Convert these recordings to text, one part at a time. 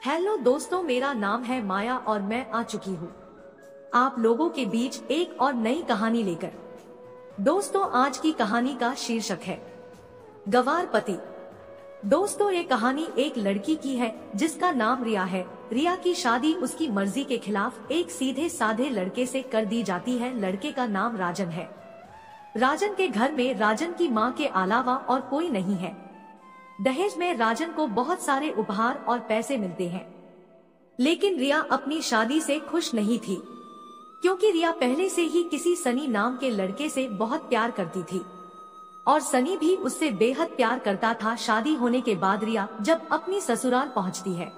Hello दोस्तों, मेरा नाम है माया और मैं आ चुकी हूँ आप लोगों के बीच एक और नई कहानी लेकर। दोस्तों, आज की कहानी का शीर्षक है गंवार पति। दोस्तों, ये कहानी एक लड़की की है जिसका नाम रिया है। रिया की शादी उसकी मर्जी के खिलाफ एक सीधे साधे लड़के से कर दी जाती है। लड़के का नाम राजन है। राजन के घर में राजन की माँ के अलावा और कोई नहीं है। दहेज में राजन को बहुत सारे उपहार और पैसे मिलते हैं, लेकिन रिया अपनी शादी से खुश नहीं थी, क्योंकि रिया पहले से ही किसी सनी नाम के लड़के से बहुत प्यार करती थी और सनी भी उससे बेहद प्यार करता था। शादी होने के बाद रिया जब अपनी ससुराल पहुंचती है,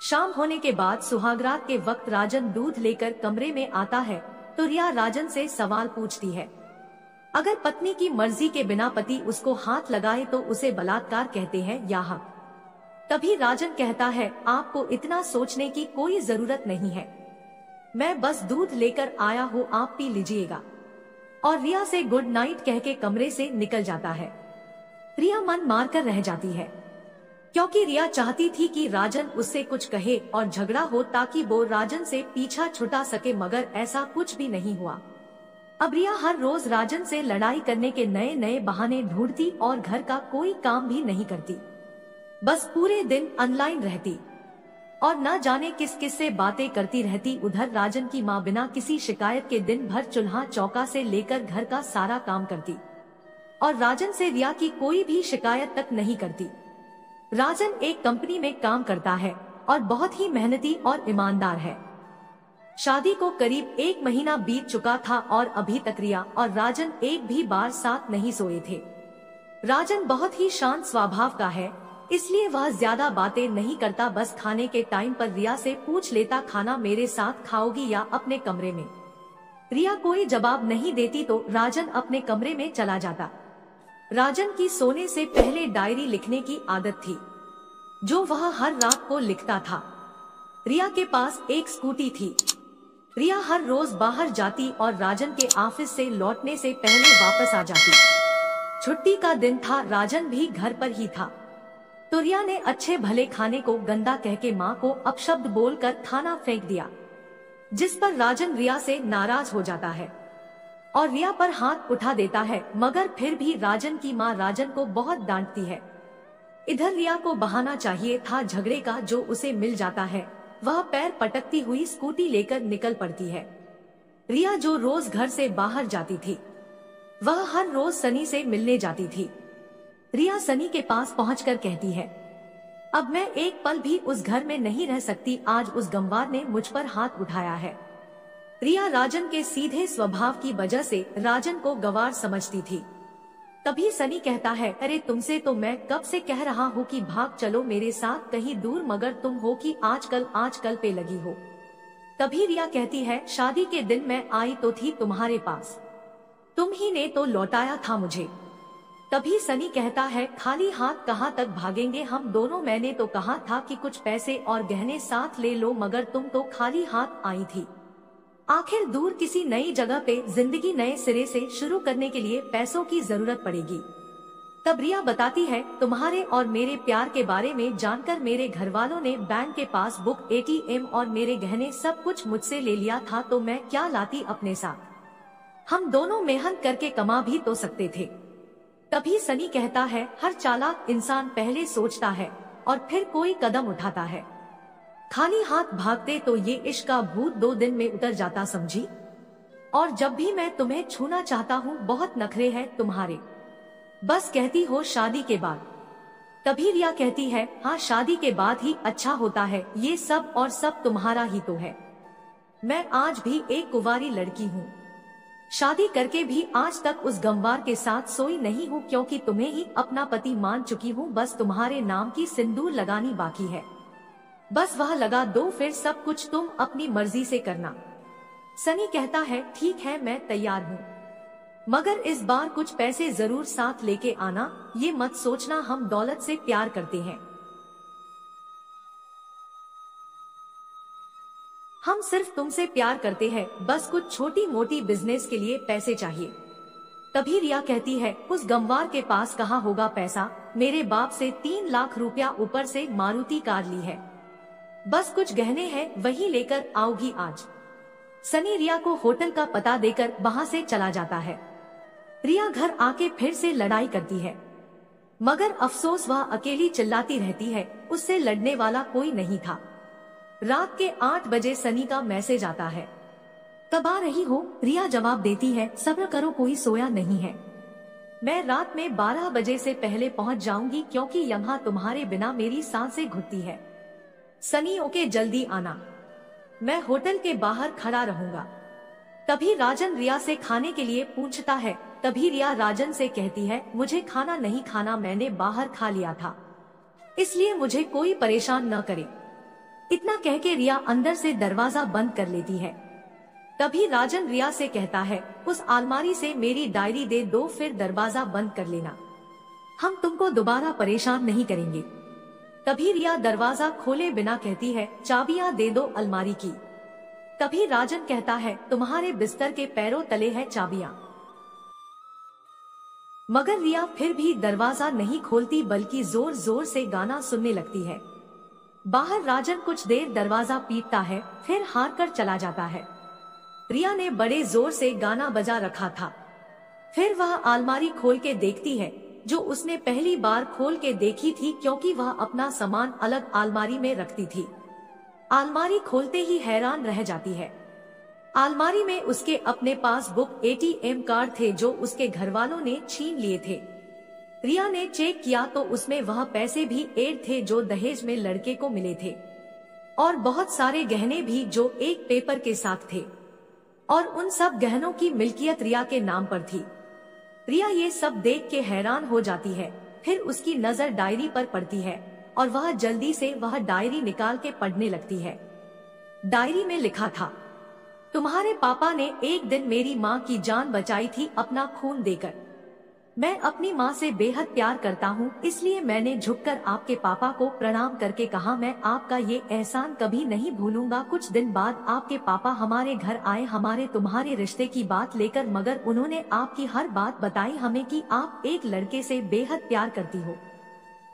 शाम होने के बाद सुहागरात के वक्त राजन दूध लेकर कमरे में आता है तो रिया राजन से सवाल पूछती है। अगर पत्नी की मर्जी के बिना पति उसको हाथ लगाए तो उसे बलात्कार कहते हैं या हक। तभी राजन कहता है, आपको इतना सोचने की कोई जरूरत नहीं है, मैं बस दूध लेकर आया हूँ, आप पी लीजिएगा। और रिया से गुड नाइट कह के कमरे से निकल जाता है। रिया मन मार कर रह जाती है, क्योंकि रिया चाहती थी कि राजन उससे कुछ कहे और झगड़ा हो ताकि वो राजन से पीछा छुटा सके, मगर ऐसा कुछ भी नहीं हुआ। अब रिया हर रोज राजन से लड़ाई करने के नए नए बहाने ढूंढती और घर का कोई काम भी नहीं करती, बस पूरे दिन ऑनलाइन रहती और न जाने किस किस से बातें करती रहती। उधर राजन की माँ बिना किसी शिकायत के दिन भर चूल्हा चौका से लेकर घर का सारा काम करती और राजन से रिया की कोई भी शिकायत तक नहीं करती। राजन एक कंपनी में काम करता है और बहुत ही मेहनती और ईमानदार है। शादी को करीब 1 महीना बीत चुका था और अभी तक रिया और राजन एक भी बार साथ नहीं सोए थे। राजन बहुत ही शांत स्वभाव का है, इसलिए वह ज्यादा बातें नहीं करता, बस खाने के टाइम पर रिया से पूछ लेता, खाना मेरे साथ खाओगी या अपने कमरे में। रिया कोई जवाब नहीं देती तो राजन अपने कमरे में चला जाता। राजन की सोने से पहले डायरी लिखने की आदत थी, जो वह हर रात को लिखता था। रिया के पास एक स्कूटी थी। रिया हर रोज बाहर जाती और राजन के ऑफिस से लौटने से पहले वापस आ जाती। छुट्टी का दिन था, राजन भी घर पर ही था, तो रिया ने अच्छे भले खाने को गंदा कह के माँ को अपशब्द बोलकर खाना फेंक दिया, जिस पर राजन रिया से नाराज हो जाता है और रिया पर हाथ उठा देता है, मगर फिर भी राजन की माँ राजन को बहुत डांटती है। इधर रिया को बहाना चाहिए था झगड़े का, जो उसे मिल जाता है। वह पैर पटकती हुई स्कूटी लेकर निकल पड़ती है। रिया जो रोज घर से बाहर जाती थी, वह हर रोज सनी से मिलने जाती थी। रिया सनी के पास पहुंचकर कहती है, अब मैं एक पल भी उस घर में नहीं रह सकती, आज उस गंवार ने मुझ पर हाथ उठाया है। रिया राजन के सीधे स्वभाव की वजह से राजन को गंवार समझती थी। तभी सनी कहता है, अरे तुमसे तो मैं कब से कह रहा हूँ कि भाग चलो मेरे साथ कहीं दूर, मगर तुम हो कि आजकल पे लगी हो। तभी रिया कहती है, शादी के दिन मैं आई तो थी तुम्हारे पास, तुम ही ने तो लौटाया था मुझे। तभी सनी कहता है, खाली हाथ कहाँ तक भागेंगे हम दोनों, मैंने तो कहा था कि कुछ पैसे और गहने साथ ले लो, मगर तुम तो खाली हाथ आई थी। आखिर दूर किसी नई जगह पे जिंदगी नए सिरे से शुरू करने के लिए पैसों की जरूरत पड़ेगी। तब रिया बताती है, तुम्हारे और मेरे प्यार के बारे में जानकर मेरे घर वालों ने बैंक के पासबुक, ATM और मेरे गहने सब कुछ मुझसे ले लिया था, तो मैं क्या लाती अपने साथ, हम दोनों मेहनत करके कमा भी तो सकते थे। तभी सनी कहता है, हर चालाक इंसान पहले सोचता है और फिर कोई कदम उठाता है, खाली हाथ भागते तो ये इश्क का भूत 2 दिन में उतर जाता, समझी। और जब भी मैं तुम्हें छूना चाहता हूँ बहुत नखरे हैं तुम्हारे, बस कहती हो शादी के बाद। तभी रिया कहती है, हाँ शादी के बाद ही अच्छा होता है ये सब, और सब तुम्हारा ही तो है। मैं आज भी एक कुंवारी लड़की हूँ, शादी करके भी आज तक उस गंवार के साथ सोई नहीं हूँ, क्योंकि तुम्हें ही अपना पति मान चुकी हूँ। बस तुम्हारे नाम की सिंदूर लगानी बाकी है, बस वह लगा दो, फिर सब कुछ तुम अपनी मर्जी से करना। सनी कहता है, ठीक है मैं तैयार हूँ, मगर इस बार कुछ पैसे जरूर साथ लेके आना, ये मत सोचना हम दौलत से प्यार करते हैं, हम सिर्फ तुमसे प्यार करते हैं, बस कुछ छोटी मोटी बिजनेस के लिए पैसे चाहिए। तभी रिया कहती है, उस गंवार के पास कहाँ होगा पैसा, मेरे बाप से 3 लाख रुपया ऊपर से मारुति कार ली है, बस कुछ गहने हैं वही लेकर आओगी आज। सनी रिया को होटल का पता देकर वहां से चला जाता है। रिया घर आके फिर से लड़ाई करती है, मगर अफसोस वह अकेली चिल्लाती रहती है, उससे लड़ने वाला कोई नहीं था। रात के 8 बजे सनी का मैसेज आता है, कब आ रही हो? रिया जवाब देती है, सब्र करो, कोई सोया नहीं है। मैं रात में 12 बजे से पहले पहुंच जाऊंगी क्योंकि यहाँ तुम्हारे बिना मेरी सांसें घुटती है। सनी, ओके, जल्दी आना, मैं होटल के बाहर खड़ा रहूंगा। तभी राजन रिया से खाने के लिए पूछता है। तभी रिया राजन से कहती है, मुझे खाना नहीं खाना, मैंने बाहर खा लिया था, इसलिए मुझे कोई परेशान न करे। इतना कह के रिया अंदर से दरवाजा बंद कर लेती है। तभी राजन रिया से कहता है, उस अलमारी से मेरी डायरी दे दो, फिर दरवाजा बंद कर लेना, हम तुमको दोबारा परेशान नहीं करेंगे। तभी रिया दरवाजा खोले बिना कहती है, चाबियां दे दो अलमारी की। तभी राजन कहता है, तुम्हारे बिस्तर के पैरों तले है चाबियां। मगर रिया फिर भी दरवाजा नहीं खोलती बल्कि जोर जोर से गाना सुनने लगती है। बाहर राजन कुछ देर दरवाजा पीटता है, फिर हार कर चला जाता है। रिया ने बड़े जोर से गाना बजा रखा था। फिर वह अलमारी खोल के देखती है, जो उसने पहली बार खोल के देखी थी क्योंकि वह अपना सामान अलग अलमारी में रखती थी। अलमारी खोलते ही हैरान रह जाती है। अलमारी में उसके अपने पास बुक, ATM कार्ड थे जो उसके घर वालों ने छीन लिए थे। रिया ने चेक किया तो उसमें वह पैसे भी ऐड थे जो दहेज में लड़के को मिले थे, और बहुत सारे गहने भी जो एक पेपर के साथ थे, और उन सब गहनों की मिल्कियत रिया के नाम पर थी। रिया ये सब देख के हैरान हो जाती है। फिर उसकी नजर डायरी पर पड़ती है और वह जल्दी से वह डायरी निकाल के पढ़ने लगती है। डायरी में लिखा था, तुम्हारे पापा ने एक दिन मेरी माँ की जान बचाई थी अपना खून देकर। मैं अपनी माँ से बेहद प्यार करता हूँ, इसलिए मैंने झुककर आपके पापा को प्रणाम करके कहा, मैं आपका ये एहसान कभी नहीं भूलूंगा। कुछ दिन बाद आपके पापा हमारे घर आए हमारे तुम्हारे रिश्ते की बात लेकर, मगर उन्होंने आपकी हर बात बताई हमें कि आप एक लड़के से बेहद प्यार करती हो।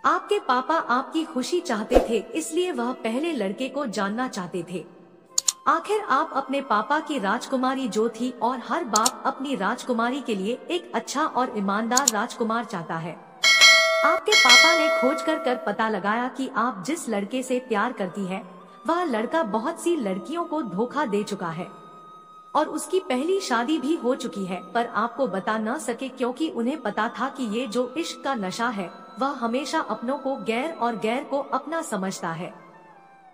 आपके पापा आपकी खुशी चाहते थे, इसलिए वह पहले लड़के को जानना चाहते थे। आखिर आप अपने पापा की राजकुमारी जो थी, और हर बाप अपनी राजकुमारी के लिए एक अच्छा और ईमानदार राजकुमार चाहता है। आपके पापा ने खोज कर पता लगाया कि आप जिस लड़के से प्यार करती है वह लड़का बहुत सी लड़कियों को धोखा दे चुका है, और उसकी पहली शादी भी हो चुकी है, पर आपको बता न सके क्योंकि उन्हें पता था कि ये जो इश्क का नशा है वह हमेशा अपनों को गैर और गैर को अपना समझता है।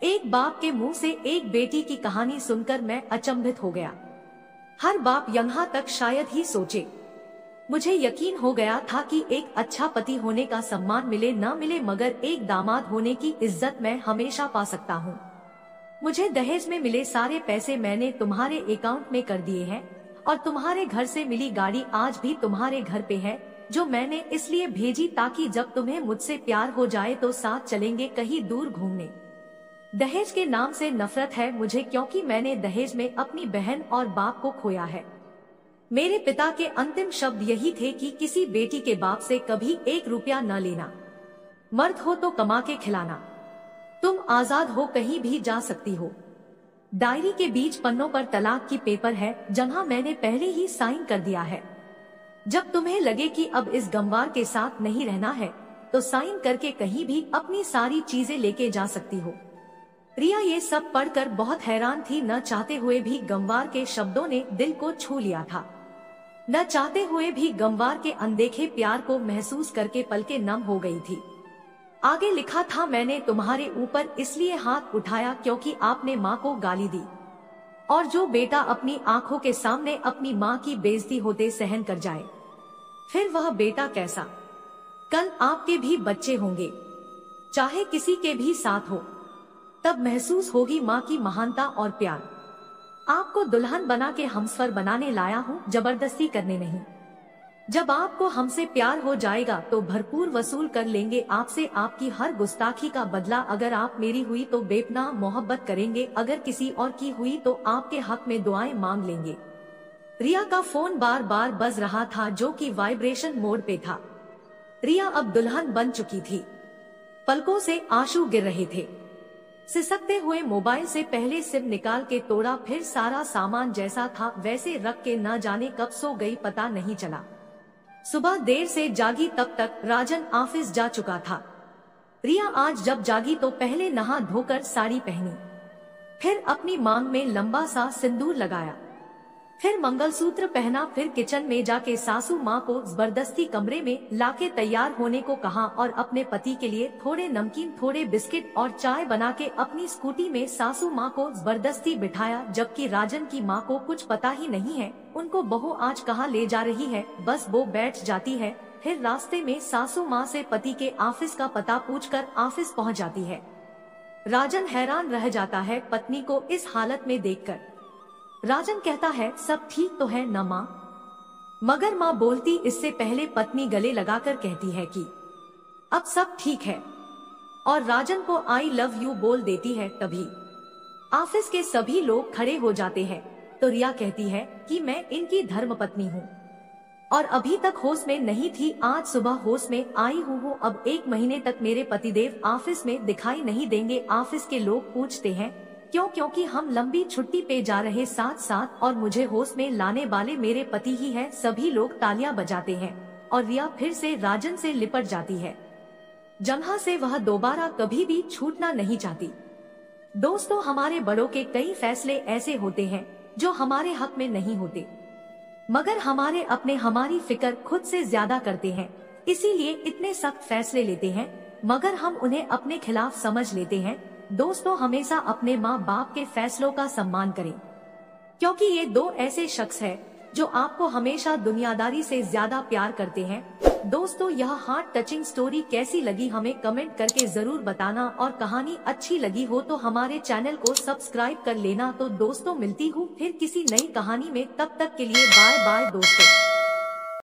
एक बाप के मुंह से एक बेटी की कहानी सुनकर मैं अचंभित हो गया। हर बाप यहाँ तक शायद ही सोचे। मुझे यकीन हो गया था कि एक अच्छा पति होने का सम्मान मिले न मिले, मगर एक दामाद होने की इज्जत मैं हमेशा पा सकता हूँ। मुझे दहेज में मिले सारे पैसे मैंने तुम्हारे अकाउंट में कर दिए हैं, और तुम्हारे घर से मिली गाड़ी आज भी तुम्हारे घर पे है, जो मैंने इसलिए भेजी ताकि जब तुम्हें मुझसे प्यार हो जाए तो साथ चलेंगे कहीं दूर घूमने। दहेज के नाम से नफरत है मुझे, क्योंकि मैंने दहेज में अपनी बहन और बाप को खोया है। मेरे पिता के अंतिम शब्द यही थे कि किसी बेटी के बाप से कभी 1 रुपया न लेना, मर्द हो तो कमा के खिलाना, तुम आजाद हो, कहीं भी जा सकती हो। डायरी के बीच पन्नों पर तलाक की पेपर है, जहां मैंने पहले ही साइन कर दिया है। जब तुम्हें लगे कि अब इस गमवार के साथ नहीं रहना है तो साइन करके कहीं भी अपनी सारी चीजें लेके जा सकती हो। रिया ये सब पढ़कर बहुत हैरान थी। न चाहते हुए भी गमवार के शब्दों ने दिल को छू लिया था। न चाहते हुए भी गमवार के अनदेखे प्यार को महसूस करके पलकें नम हो गई थी। आगे लिखा था, मैंने तुम्हारे ऊपर इसलिए हाथ उठाया क्योंकि आपने माँ को गाली दी, और जो बेटा अपनी आंखों के सामने अपनी माँ की बेइज्जती होते सहन कर जाए, फिर वह बेटा कैसा। कल आपके भी बच्चे होंगे, चाहे किसी के भी साथ हो, तब महसूस होगी माँ की महानता और प्यार। आपको दुल्हन बना के हमसफर बनाने लाया हूँ, जबरदस्ती करने नहीं। जब आपको हमसे प्यार हो जाएगा तो भरपूर वसूल कर लेंगे आपसे आपकी हर गुस्ताखी का बदला। अगर आप मेरी हुई तो बेपनाह मोहब्बत करेंगे, अगर किसी और की हुई तो आपके हक में दुआएं मांग लेंगे। रिया का फोन बार बार बज रहा था, जो कि वाइब्रेशन मोड पे था। रिया अब दुल्हन बन चुकी थी। पलकों से आंसू गिर रहे थे। सिसकते हुए मोबाइल से पहले सिम निकाल के तोड़ा, फिर सारा सामान जैसा था वैसे रख के न जाने कब सो गई पता नहीं चला। सुबह देर से जागी तब तक राजन ऑफिस जा चुका था। रिया आज जब जागी तो पहले नहा धोकर साड़ी पहनी, फिर अपनी मांग में लंबा सा सिंदूर लगाया, फिर मंगलसूत्र पहना, फिर किचन में जाके सासू माँ को जबरदस्ती कमरे में लाके तैयार होने को कहा और अपने पति के लिए थोड़े नमकीन, थोड़े बिस्किट और चाय बना के अपनी स्कूटी में सासू माँ को जबरदस्ती बिठाया। जबकि राजन की माँ को कुछ पता ही नहीं है उनको बहू आज कहाँ ले जा रही है, बस वो बैठ जाती है। फिर रास्ते में सासू माँ से पति के ऑफिस का पता पूछकर ऑफिस पहुँच जाती है। राजन हैरान रह जाता है पत्नी को इस हालत में देखकर। राजन कहता है, सब ठीक तो है न माँ? मगर माँ बोलती इससे पहले पत्नी गले लगाकर कहती है कि अब सब ठीक है और राजन को आई लव यू बोल देती है। तभी ऑफिस के सभी लोग खड़े हो जाते हैं तो रिया कहती है कि मैं इनकी धर्मपत्नी हूँ और अभी तक होश में नहीं थी, आज सुबह होश में आई हूँ। अब 1 महीने तक मेरे पतिदेव ऑफिस में दिखाई नहीं देंगे। ऑफिस के लोग पूछते हैं क्यों? क्योंकि हम लंबी छुट्टी पे जा रहे साथ साथ और मुझे होश में लाने वाले मेरे पति ही हैं। सभी लोग तालियां बजाते हैं और रिया फिर से राजन से लिपट जाती है, जहाँ से वह दोबारा कभी भी छूटना नहीं चाहती। दोस्तों, हमारे बड़ों के कई फैसले ऐसे होते हैं जो हमारे हक में नहीं होते, मगर हमारे अपने हमारी फिक्र खुद से ज्यादा करते हैं, इसीलिए इतने सख्त फैसले लेते हैं, मगर हम उन्हें अपने खिलाफ समझ लेते हैं। दोस्तों, हमेशा अपने माँ बाप के फैसलों का सम्मान करें, क्योंकि ये 2 ऐसे शख्स हैं जो आपको हमेशा दुनियादारी से ज्यादा प्यार करते हैं। दोस्तों, यह हार्ट टचिंग स्टोरी कैसी लगी हमें कमेंट करके जरूर बताना और कहानी अच्छी लगी हो तो हमारे चैनल को सब्सक्राइब कर लेना। तो दोस्तों, मिलती हूँ फिर किसी नई कहानी में, तब तक के लिए बाय बाय दोस्तों।